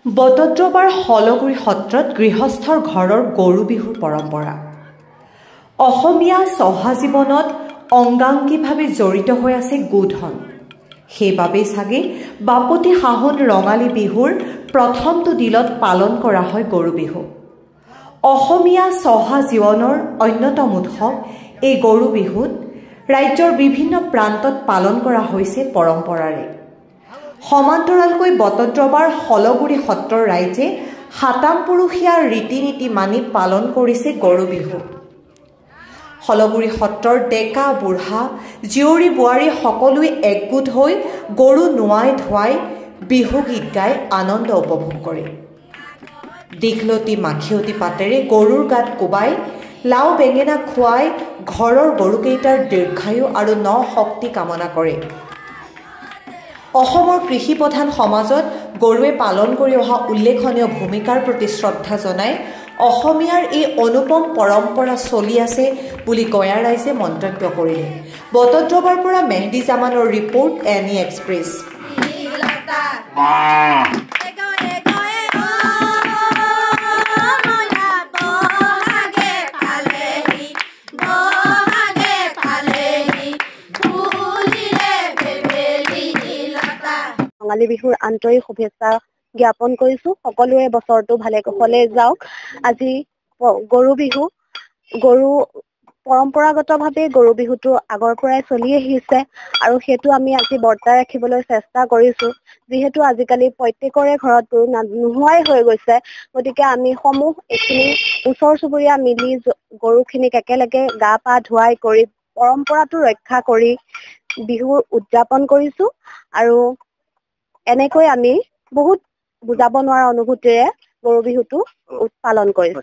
বটদ্ৰৱাৰ হলগুৰি সত্ৰত গৃহস্থৰ ঘৰৰ গৰু বিহুৰ পৰম্পৰা। অসমীয়া চহা জীৱনত অংগাংগীভাৱে জড়িত হৈ আছে গোধন। সেইবাবেই চাগে বাপতি সাহোন ৰঙালী বিহুৰ প্ৰথমটো দিনত পালন কৰা হয় গৰু বিহু। অসমীয়া চহা জীৱনৰ অন্যতম উৎসৱ এই গৰু বিহুত ৰাজ্যৰ বিভিন্ন প্ৰান্তত পালন কৰা হৈছে পৰম্পৰাৰে। সমান্তৰালকৈ বটদ্ৰৱাৰ হলগুৰি সত্ৰৰ ৰাইজে সাতামপুৰুষীয়া ৰীতি নীতি মানি পালন কৰিছে গৰু বিহু। হলগুৰি সত্ৰৰ ডেকা বুঢ়া জীয়ৰী বোৱাৰী সকলোৱে একগোট হৈ গৰু নোৱাই ধুৱাই বিহু গীত গাই আনন্দ উপভোগ কৰে। দীঘলতি মাখিয়তী পাতেৰে গৰুৰ গাত কোবাই লাও বেঙেনা খুৱাই ঘৰৰ গৰুকেইটাৰ দীৰ্ঘায়ু আৰু ন শক্তি কামনা কৰে। অসমৰ কৃষি প্ৰধান সমাজত গৰুৱে পালন কৰি অহা উল্লেখনীয় ভূমিকাৰ প্ৰতি শ্ৰদ্ধা জনাই অসমীয়াৰ এই অনুপম পৰম্পৰা চলি আছে বুলি গঞা ৰাইজে মন্তব্য কৰিলে। বটদ্ৰৱাৰ পৰা মেহদী জামানৰ ৰিপৰ্ট, এনি এক্সপ্ৰেছ। ৰঙালী বিহুৰ আন্তৰিক শুভেচ্ছা জ্ঞাপন কৰিছো। সকলোৰে বছৰটো ভালে কুশলে যাওক। আজি গৰু বিহু। পৰম্পৰাগতভাৱে গৰু বিহুটো আগৰ পৰাই চলি আহিছে আৰু সেইটো আমি আজি বৰ্তাই ৰাখিবলৈ চেষ্টা কৰিছো। যিহেতু আজিকালি প্ৰত্যেকৰে ঘৰত গৰু নোহোৱাই হৈ গৈছে, গতিকে আমি সমূহ এইখিনি ওচৰ চুবুৰীয়া মিলি গৰুখিনিক একেলগে গা পা ধুৱাই কৰি পৰম্পৰাটো ৰক্ষা কৰি বিহু উদযাপন কৰিছো। আৰু এনেকৈ আমি বহুত বুজাব নোৱাৰা অনুভূতিৰে গৰু বিহুটো পালন কৰিছো।